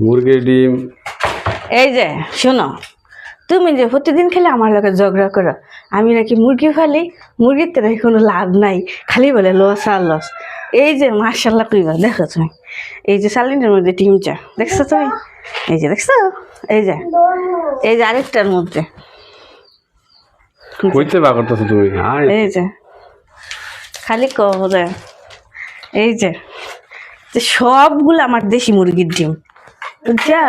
মুরগির ডিম। এই যে শোনো, তুমি যে প্রতিদিন খেলে আমার লোকের ঝগড়া করো আমি নাকি মুরগি ফালি, মুরগির তো নাকি কোনো লাভ নাই, খালি বলে লস আর লস। এই যে মার্শাল্লাহ কইবা, দেখো তুমি এই যে সালিনের মধ্যে ডিমটা দেখছো তুমি, এই যে দেখছো, এই যে আরেকটার মধ্যে কইতে বা করতেছো তুমি? এই যে খালি কবে, এই যে সবগুলো আমার দেশি মুরগির ডিম, বুঝছা?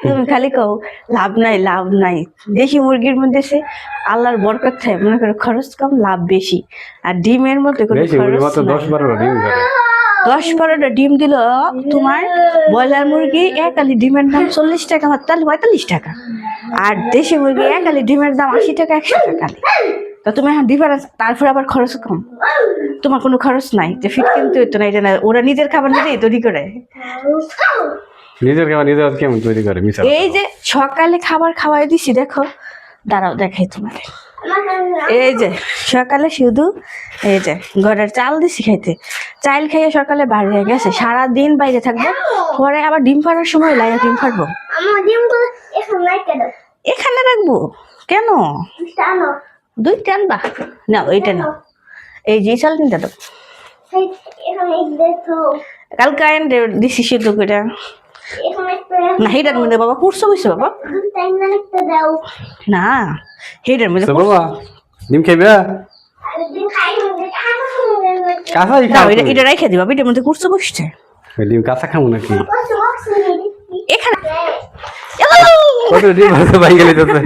তুমি খালি কও লাভ নাই লাভ নাই, দেশি মুরগির মধ্যে সে আল্লাহর বরকত থাকে, মনে করো খরচ কম লাভ বেশি, আর ডিমের মধ্যে কোনো খরচ নাই। 10-12টা ডিম করে। 10-12টা ডিম দিল তোমার ব্রয়লার মুরগি এক আলি ডিমের দাম 40 টাকা, আমার তাহলে 45 টাকা, আর দেশি মুরগি এক আলি ডিমের দাম 80 টাকা 100 টাকা। তো তুমি এখন ডিফারেন্স, তারপরে আবার খরচ কম, তোমার কোনো খরচ নাই, যে ফিট কিনতে হইতো না, এটা না, ওরা নিজের খাবার নিজেই তৈরি করে। নিজের খাবার নিজের হাতে কেমন তৈরি করে? মিশা। এই যে সকালে খাবার খাওয়াই দিছি, দেখো দাঁড়াও দেখাই তোমার, এই যে সকালে শুধু এই যে ঘরের চাল দিছি খাইতে, চাল খাইয়ে সকালে বাইরে গেছে, সারাদিন বাইরে থাকবো, পরে আবার ডিম ফাটার সময় লাইয়া ডিম ফাটবো। এখানে রাখবো কেন? 2টা আনবা, নাও এইটা নাও, এই যে চাল তিনটা দাও, কালকে আইন দিছি সিদ্ধ করে না, হেটার মধ্যে বাবা কুরসো বসে বাবা না, হেটার মধ্যে বাবা ডিম খাইবে? কাঁচাই খাও? এটা রেখে দিবা, এটার মধ্যে কুরসো বসছে, ডিম কাঁচা খাবো নাকি? এখানে কত ডিম আছে ভাই গেলে যাচ্ছে।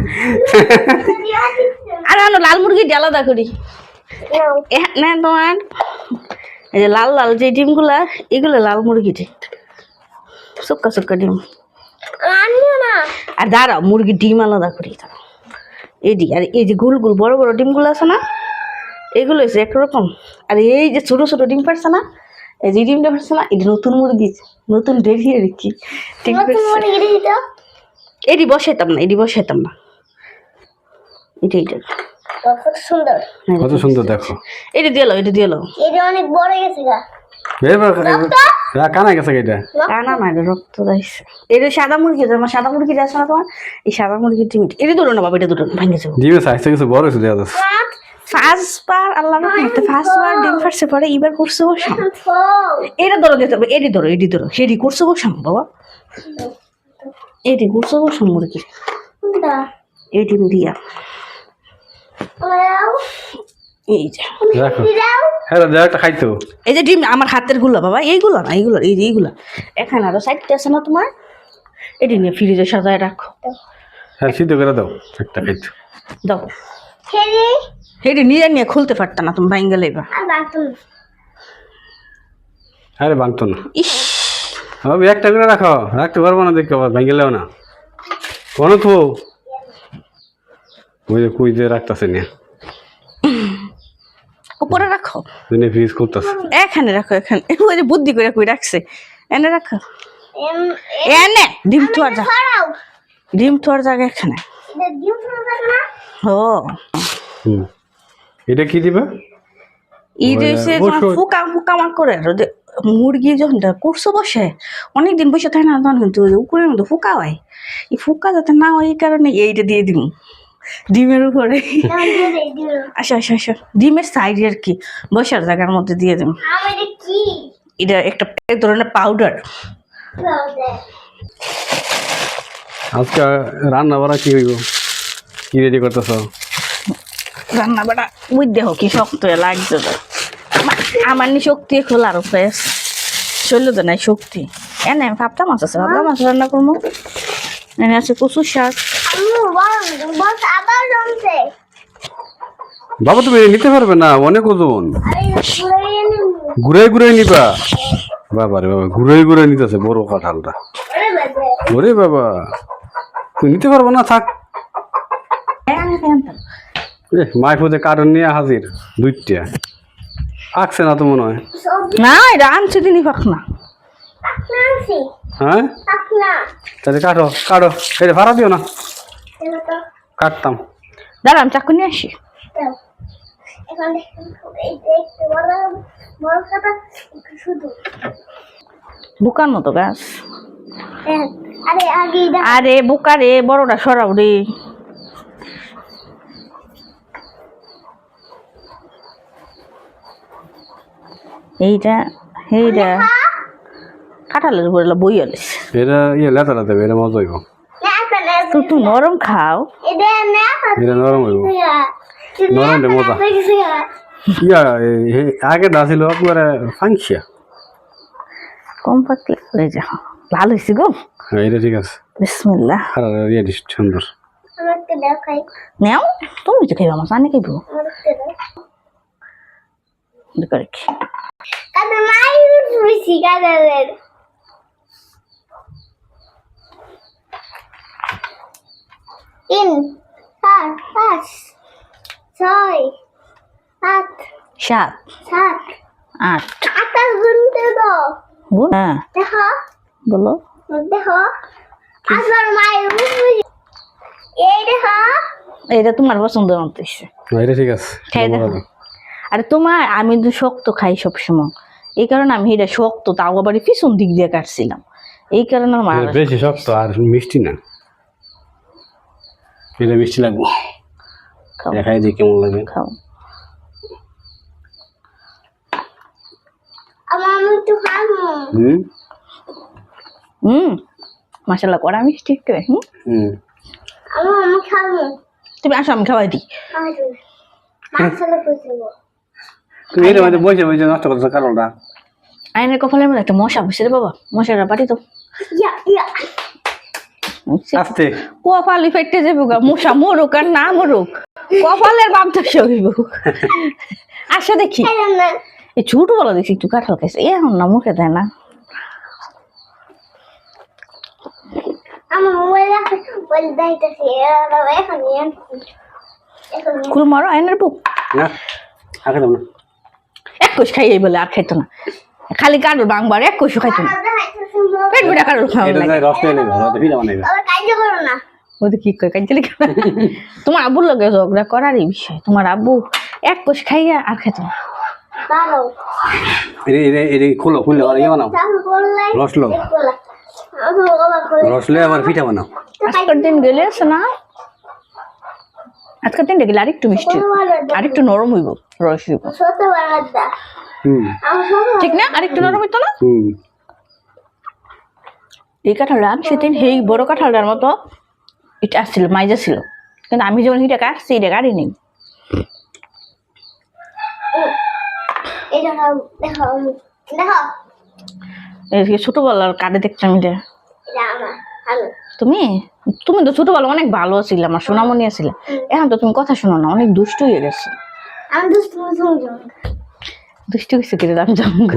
আর আনো লাল মুরগি আলাদা করি না, তোমার এই যে লাল লাল যে ডিমগুলা, এগুলো লাল মুরগিটি সুক্কা সুক্কা ডিম। আর দাঁড়াও মুরগির ডিম আলাদা করি, এডি, আর এই যে গুল গুল বড় বড় ডিমগুলো আছে না, এগুলো হচ্ছে একরকম, আর এই যে ছোট ছোট ডিম পারছে না, এই যে ডিমটা পারছে না, এটি নতুন মুরগি, নতুন ডেভি আর কি, ঠিক আছে? এটি বসাইতাম না, এটি বসাইতাম না, এটা এটা কত সুন্দর, কত সুন্দর দেখো, এটা দিয়ে লো, এটা দিয়ে লো, এটা অনেক বড় গেছে গা, কানা গেছে এটা, কানা না রক্ত দাইছে। এটা সাদা মুরগি, আমার সাদা মুরগি আছে না তোমার, এই সাদা মুরগির ডিম, এটা ধরো না বাবা, এটা দুটো ভেঙে যাবো। ডিমের সাইজটা কিছু বড় হয়েছে দেখা যাচ্ছে। ফার্স্টবার আল্লাহ রহমতে ফার্স্টবার ডিম ফাটছে, পরে এবার করছে বসাম, এটা ধরো দিতে হবে, এটি ধরো, এটি ধরো, সেটি করছে বসাম বাবা, এটি করছে বসাম মুরগি, এই ডিম দিয়া, এই যে দেখো হ্যাঁ দাদা একটা খাইতো, এই যে ডিম আমার হাতের গুলো বাবা, এইগুলো না, এইগুলো, এই যে এইগুলো, এখানে আরো 4টা আছে না তোমার, এটি নিয়ে ফ্রিজে সাজায় রাখো। হ্যাঁ সিদ্ধ করে দাও, একটা খাইতো দাও, হেডি নিয়ে নিয়ে খুলতে পারত না তুমি, ভাঙ্গে লইবা। আরে ভাঙতো না, ইস আমি একটা করে রাখো, রাখতে পারবো না দেখতে, আবার ভেঙে লেও না, কোনো তো ওই যে কুই দিয়ে রাখতেছে নিয়ে, উপরে রাখো, ফ্রিজ করতেছে, এখানে রাখো, এখানে ওই যে বুদ্ধি করে কই রাখছে, এনে রাখো, এনে ডিম তোয়ার জায়গা, ডিম তোয়ার জায়গা এখানে। ও এটা কি দিবা? যে ফুকা ফুকা মা করে মুরগি যখন করছো বসে অনেকদিন বসে থাকে না, তখন কিন্তু উপরের মধ্যে ফুকা হয়, এই ফুকা যাতে না হয় এই কারণে এইটা দিয়ে দিব ডিমের উপরে। আচ্ছা আচ্ছা আচ্ছা, ডিমের সাইড আর কি, বসার জায়গার মধ্যে দিয়ে দিব, এটা একটা এক ধরনের পাউডার। আজকে রান্না বাড়া কি হইব, কি রেডি করতেছ? রান্না বাড়া বুঝ দেখো কি শক্ত লাগছে, আমার নি শক্তি খোলা আরো ফ্রেশ শরীর তো নাই শক্তি। এনে ভাবটা মাছ আছে, ভাবটা মাছ রান্না করবো, এনে আছে কচুর শাক। বাবা তুমি নিতে পারবে না, অনেক ওজন, ঘুরাই ঘুরাই নিবা। বাবা রে বাবা, ঘুরাই ঘুরাই নিতেছে বড় কাঁঠালটা, ওরে বাবা তুই নিতে পারবো না, থাক। মাইফুদে কার্টন নিয়ে হাজির, 2টা আঁকছে না তো মনে হয়, না এটা আনছে দিনই পাক না। হ্যাঁ তাহলে কাটো কাটো, এটা ভাড়া দিও না, কাটতাম। দাঁড়া আমি চাকু নিয়ে আসি। বুকার মতো গাছ, আরে আগে এটা আরে বোকা রে, বড়টা সরাও রে। এইটা এইটা কাঁঠালের উপরে বই আলিস। এটা লেতা লেতা এটা মজা হইব। তুই নরম খাও। এটা না এটা নরম হইব, নরম নরমটা মজা। আগে ছিল একবারে ফাংশিয়া। কম পাকলে হয়ে যা, ভালো হয়েছে গো। হ্যাঁ এটা ঠিক আছে। বিসমিল্লাহ। আর সুন্দর। আমাকে দেখাই নেও, তুমি তো খাইবা, আমার জানি খাইব। আমাকে দাও করে কাদা নাই রুইছি কাদালের তিন চার পাঁচ ছয় সাত 7 সাত 8 আটটা গুনতে দাও গুণ। হ্যাঁ দেখো বলো। দেখো আবার মায়ের রুই এই দেখো এটা তোমার পছন্দের মতো হয়েছে। এটা ঠিক আছে। খাই দেখো। আরে তোমার, আমি তো শক্ত খাই সবসময়, এই কারণে আমি এটা শক্ত, তাও আবার পিছন দিক দিয়ে কাটছিলাম, এই কারণে আমার এটা বেশি শক্ত আর মিষ্টি না, এটা মিষ্টি লাগবে। খাও দেখাই দিই কেমন লাগে। খাও। আমার আমি একটু খাবো মাশাআল্লাহ কড়া মিষ্টি একটু। আমি খাবো তুমি আসো, আমি খাওয়াই দিই। আসলে বুঝবো তুমি এর মধ্যে বসে বসে নষ্ট করছো কারণটা। আইনের কপালের মধ্যে একটা মশা বসে রে বাবা, মশাটা পাটি তো ইয়া ইয়া আস্তে কপালি ফেটে যাবো গা, মশা মরুক আর না মরুক, কপালের বাপ তো সইব। আসো দেখি, খাইলাম না এই ছোটবেলা দেখছি একটু কাঁঠাল খাইছে, এখন না মুখে দেয় না। আমার মোবাইল আছে মোবাইল দাইতেছে এখন এখন কুল মারো আইনের বুক। না আগে দাও না। 21 খাইয়ে বলে আর খাইতো না, খালি কারোর বাংবার 21 খাইতো না, পেট বেটা কারোর খাওয়া এটা লাগে। যাই রস নিয়ে নেবে, রস ভিজা বানাইবে। আবার কাজ করো না ওদের কি কয় কাজে লিখে তোমার আব্বুর লগে ঝগড়া করারই বিষয়, তোমার আব্বু 21 খাইয়া আর খাইতো না। ভালো এটা খুলো, খুললে আর ইয়ে বানাও, চাল করলে রস লো, বলা আমি বাবা করে রস লে আবার পিঠা বানাও। আজকের দিন গেলে আছে না, আজকের দিনটা গেলে আরেকটু মিষ্টি, আরেকটু নরম হইব, রস হইব, ছোট বাড়াদা আমার ছোট ঠিক না? আরেকটু নরম হইতো না? হুম এই কাঁঠালটা সেদিন সেই বড় কাঁঠালটার মতো এটা আসছিল, মাইজা ছিল, কিন্তু আমি যখন এটা কাটছি এটা কাটিনি। এটা দেখো দেখো এই ছোটবেলার কাটে দেখতাম এটা। এটা আমার ভালো তুমি তুমি তো ছোটবেলা অনেক ভালো ছিল, আমার সোনামণি আছিল, এখন তো তুমি কথা শোনো না, অনেক দুষ্ট হয়ে গেছে। আমি দুষ্টু শুনছি দুষ্ট কিছু করে আমি জঙ্গ।